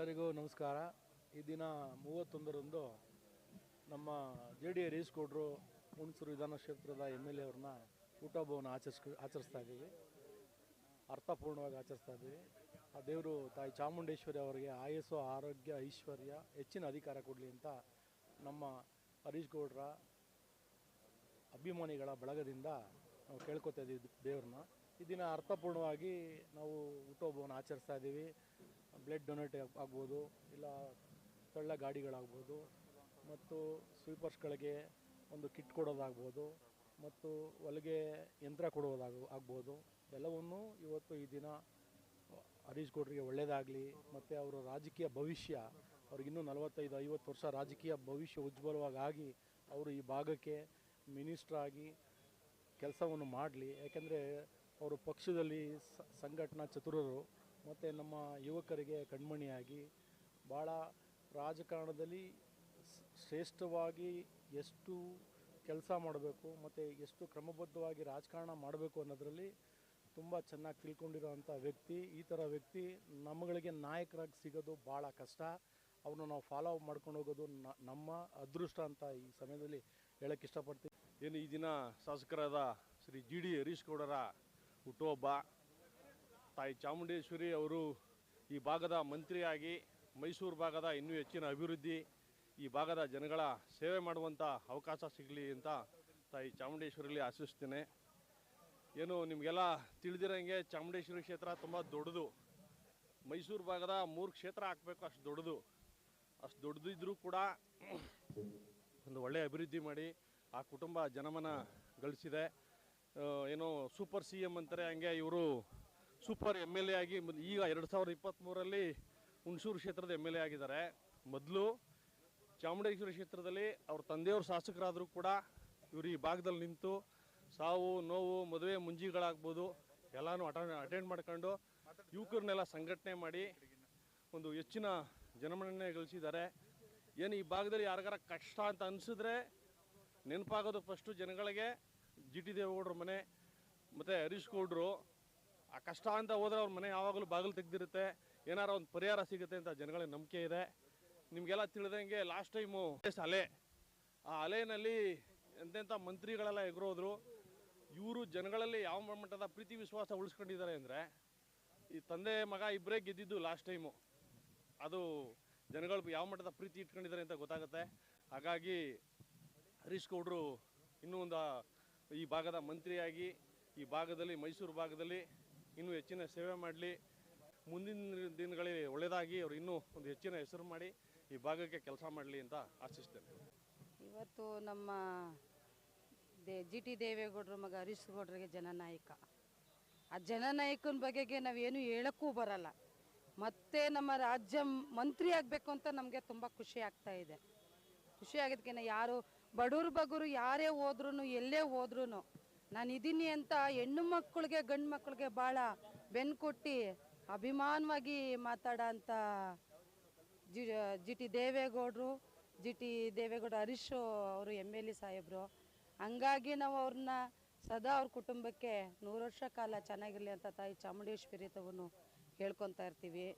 ಎಲ್ಲರಿಗೂ ನಮಸ್ಕಾರ. ಈ ದಿನ 31ರಂದು ನಮ್ಮ JD ಹರೀಶ್ ಗೌಡ್ರು ಹುಣಸೂರು ವಿಧಾನ ಕ್ಷೇತ್ರದ MLA ಅವ್ರನ್ನ ಹುಟ್ಟುಹಬ್ಬವನ್ನು ಆಚರಿಸ್ತಾ ಇದ್ದೀವಿ. ಅರ್ಥಪೂರ್ಣವಾಗಿ ಆಚರಿಸ್ತಾ ಇದ್ದೀವಿ. ಆ ದೇವರು ತಾಯಿ ಚಾಮುಂಡೇಶ್ವರಿ ಅವರಿಗೆ ಆಯಸ್ಸು, ಆರೋಗ್ಯ, ಐಶ್ವರ್ಯ, ಹೆಚ್ಚಿನ ಅಧಿಕಾರ ಕೊಡಲಿ ಅಂತ ನಮ್ಮ ಹರೀಶ್ ಗೌಡ್ರ ಅಭಿಮಾನಿಗಳ ಬಳಗದಿಂದ ನಾವು ಕೇಳ್ಕೊತಾ ಇದ್ದೀವಿ ದೇವ್ರನ್ನ. ಈ ದಿನ ಅರ್ಥಪೂರ್ಣವಾಗಿ ನಾವು ಹುಟ್ಟುಹಬ್ಬವನ್ನು ಆಚರಿಸ್ತಾ ಇದ್ದೀವಿ. ಬ್ಲಡ್ ಡೊನೇಟ್ ಆಗ್ಬೋದು, ಇಲ್ಲ ತಳ್ಳ ಗಾಡಿಗಳಾಗ್ಬೋದು, ಮತ್ತು ಸ್ವೀಪರ್ಸ್ಗಳಿಗೆ ಒಂದು ಕಿಟ್ ಕೊಡೋದಾಗ್ಬೋದು, ಮತ್ತು ಹೊಲಿಗೆ ಯಂತ್ರ ಆಗ್ಬೋದು. ಎಲ್ಲವನ್ನೂ ಇವತ್ತು ಈ ದಿನ ಹರೀಶ್ ಗೌಡ್ರಿಗೆ ಒಳ್ಳೆಯದಾಗಲಿ, ಮತ್ತು ಅವರ ರಾಜಕೀಯ ಭವಿಷ್ಯ, ಅವ್ರಿಗಿನ್ನೂ 45-50 ವರ್ಷ ರಾಜಕೀಯ ಭವಿಷ್ಯ ಉಜ್ವಲವಾಗಿ ಅವರು ಈ ಭಾಗಕ್ಕೆ ಮಿನಿಸ್ಟ್ರಾಗಿ ಕೆಲಸವನ್ನು ಮಾಡಲಿ. ಯಾಕೆಂದರೆ ಅವರು ಪಕ್ಷದಲ್ಲಿ ಸಂಘಟನಾ ಚತುರರು, ಮತ್ತು ನಮ್ಮ ಯುವಕರಿಗೆ ಕಣ್ಮಣಿಯಾಗಿ ಭಾಳ ರಾಜಕಾರಣದಲ್ಲಿ ಶ್ರೇಷ್ಠವಾಗಿ ಎಷ್ಟು ಕೆಲಸ ಮಾಡಬೇಕು ಮತ್ತು ಎಷ್ಟು ಕ್ರಮಬದ್ಧವಾಗಿ ರಾಜಕಾರಣ ಮಾಡಬೇಕು ಅನ್ನೋದರಲ್ಲಿ ತುಂಬ ಚೆನ್ನಾಗಿ ತಿಳ್ಕೊಂಡಿರೋವಂಥ ವ್ಯಕ್ತಿ. ಈ ಥರ ವ್ಯಕ್ತಿ ನಮ್ಮಗಳಿಗೆ ನಾಯಕರಾಗಿ ಸಿಗೋದು ಭಾಳ ಕಷ್ಟ. ಅವ್ರನ್ನ ನಾವು ಫಾಲೋ ಮಾಡ್ಕೊಂಡು ಹೋಗೋದು ನಮ್ಮ ಅದೃಷ್ಟ ಅಂತ ಈ ಸಮಯದಲ್ಲಿ ಹೇಳೋಕ್ಕೆ ಇಷ್ಟಪಡ್ತೀವಿ. ಏನು ಈ ದಿನ ಶಾಸಕರಾದ ಶ್ರೀ JD ಹರೀಶ್ ಗೌಡರ ಹುಟ್ಟುಹಬ್ಬ. ತಾಯಿ ಚಾಮುಂಡೇಶ್ವರಿ ಅವರು ಈ ಭಾಗದ ಮಂತ್ರಿಯಾಗಿ ಮೈಸೂರು ಭಾಗದ ಇನ್ನೂ ಹೆಚ್ಚಿನ ಅಭಿವೃದ್ಧಿ, ಈ ಭಾಗದ ಜನಗಳ ಸೇವೆ ಮಾಡುವಂಥ ಅವಕಾಶ ಸಿಗಲಿ ಅಂತ ತಾಯಿ ಚಾಮುಂಡೇಶ್ವರಿಯಲ್ಲಿ ಆಶಿಸ್ತೇನೆ. ಏನು ನಿಮಗೆಲ್ಲ ತಿಳಿದಿರೋಂಗೆ ಚಾಮುಂಡೇಶ್ವರಿ ಕ್ಷೇತ್ರ ತುಂಬ ದೊಡ್ಡದು. ಮೈಸೂರು ಭಾಗದ 3 ಕ್ಷೇತ್ರ ಹಾಕಬೇಕು, ಅಷ್ಟು ದೊಡ್ಡದು. ಅಷ್ಟು ದೊಡ್ಡದಿದ್ದರೂ ಕೂಡ ಒಂದು ಒಳ್ಳೆಯ ಅಭಿವೃದ್ಧಿ ಮಾಡಿ ಆ ಕುಟುಂಬ ಜನಮನ ಗಳಿಸಿದೆ. ಏನೋ ಸೂಪರ್ CM ಅಂತಾರೆ, ಹಂಗೆ ಇವರು ಸೂಪರ್ MLA ಆಗಿ ಈಗ 2023ರಲ್ಲಿ ಹುಣಸೂರು ಕ್ಷೇತ್ರದ MLA ಆಗಿದ್ದಾರೆ. ಮೊದಲು ಚಾಮುಂಡೇಶ್ವರಿ ಕ್ಷೇತ್ರದಲ್ಲಿ ಅವ್ರ ತಂದೆಯವರು ಶಾಸಕರಾದರೂ ಕೂಡ ಇವರು ಈ ಭಾಗದಲ್ಲಿ ನಿಂತು ಸಾವು ನೋವು ಮದುವೆ ಮುಂಜಿಗಳಾಗ್ಬೋದು ಎಲ್ಲನೂ ಅಟೆಂಡ್ ಮಾಡ್ಕೊಂಡು ಯುವಕರನ್ನೆಲ್ಲ ಸಂಘಟನೆ ಮಾಡಿ ಒಂದು ಹೆಚ್ಚಿನ ಜನಮನ್ನಣೆ ಗಳಿಸಿದ್ದಾರೆ. ಏನು ಈ ಭಾಗದಲ್ಲಿ ಯಾರಿಗಾರ ಕಷ್ಟ ಅಂತ ಅನಿಸಿದ್ರೆ ನೆನಪಾಗೋದು ಫಸ್ಟು ಜನಗಳಿಗೆ GT ದೇವೇಗೌಡರ ಮನೆ ಮತ್ತು ಹರೀಶ್ ಗೌಡ್ರು. ಆ ಕಷ್ಟ ಅಂತ ಹೋದರೆ ಅವ್ರ ಮನೆ ಯಾವಾಗಲೂ ಬಾಗಿಲು ತೆಗೆದಿರುತ್ತೆ, ಏನಾರ ಒಂದು ಪರಿಹಾರ ಸಿಗುತ್ತೆ ಅಂತ ಜನಗಳಿಗೆ ನಂಬಿಕೆ ಇದೆ. ನಿಮಗೆಲ್ಲ ತಿಳಿದಂಗೆ ಲಾಸ್ಟ್ ಟೈಮು ಆ ಅಲೆಯಲ್ಲಿ ಎಂತೆಂಥ ಮಂತ್ರಿಗಳೆಲ್ಲ ಎಗರೋದ್ರು. ಇವರು ಜನಗಳಲ್ಲಿ ಯಾವ ಮಟ್ಟದ ಪ್ರೀತಿ ವಿಶ್ವಾಸ ಉಳಿಸ್ಕೊಂಡಿದ್ದಾರೆ ಅಂದರೆ ಈ ತಂದೆ ಮಗ ಇಬ್ಬರೇ ಗೆದ್ದಿದ್ದು ಲಾಸ್ಟ್ ಟೈಮು. ಅದು ಜನಗಳು ಯಾವ ಮಟ್ಟದ ಪ್ರೀತಿ ಇಟ್ಕೊಂಡಿದ್ದಾರೆ ಅಂತ ಗೊತ್ತಾಗುತ್ತೆ. ಹಾಗಾಗಿ ಹರೀಶ್ ಗೌಡ್ರು ಇನ್ನೂ ಈ ಭಾಗದ ಮಂತ್ರಿಯಾಗಿ ಈ ಭಾಗದಲ್ಲಿ ಮೈಸೂರು ಭಾಗದಲ್ಲಿ ಇನ್ನೂ ಹೆಚ್ಚಿನ ಸೇವೆ ಮಾಡಲಿ. ಮುಂದಿನ ದಿನಗಳಲ್ಲಿ ಒಳ್ಳೆಯದಾಗಿ ಅವರು ಇನ್ನೂ ಒಂದು ಹೆಚ್ಚಿನ ಹೆಸರು ಮಾಡಿ ಈ ಭಾಗಕ್ಕೆ ಕೆಲಸ ಮಾಡಲಿ ಅಂತ ಆಶಿಸ್ತೇನೆ. ಇವತ್ತು ನಮ್ಮ GT ದೇವೇಗೌಡರ ಮಗ ಹರೀಶ್ ಗೌಡ್ರಿಗೆ ಜನನಾಯಕ. ಆ ಜನನಾಯಕನ ಬಗೆಗೆ ನಾವೇನು ಹೇಳೋಕ್ಕೂ ಬರಲ್ಲ. ಮತ್ತೆ ನಮ್ಮ ರಾಜ್ಯ ಮಂತ್ರಿ ಆಗಬೇಕು ಅಂತ ನಮಗೆ ತುಂಬ ಖುಷಿ ಆಗ್ತಾ ಇದೆ. ಖುಷಿ ಆಗಿದ್ದಕ್ಕೆ ಯಾರು ಬಡವ್ರ ಬಗ್ಗರು ಯಾರೇ ಹೋದ್ರೂ ಎಲ್ಲೇ ಹೋದ್ರೂ ನಾನು ಇದ್ದೀನಿ ಅಂತ ಹೆಣ್ಣು ಮಕ್ಕಳಿಗೆ ಗಂಡು ಮಕ್ಕಳಿಗೆ ಭಾಳ ಬೆನ್ನು ಕೊಟ್ಟು ಅಭಿಮಾನವಾಗಿ ಮಾತಾಡೋ ಅಂಥ GT ದೇವೇಗೌಡರು, GT ದೇವೇಗೌಡ ಹರೀಶ್ ಅವರು MLA ಸಾಹೇಬರು. ಹಂಗಾಗಿ ನಾವು ಅವ್ರನ್ನ ಸದಾ ಅವ್ರ ಕುಟುಂಬಕ್ಕೆ 100 ವರ್ಷ ಕಾಲ ಚೆನ್ನಾಗಿರಲಿ ಅಂತ ತಾಯಿ ಚಾಮುಂಡೇಶ್ವರಿ ತವನ್ನು ಹೇಳ್ಕೊತಾ ಇರ್ತೀವಿ.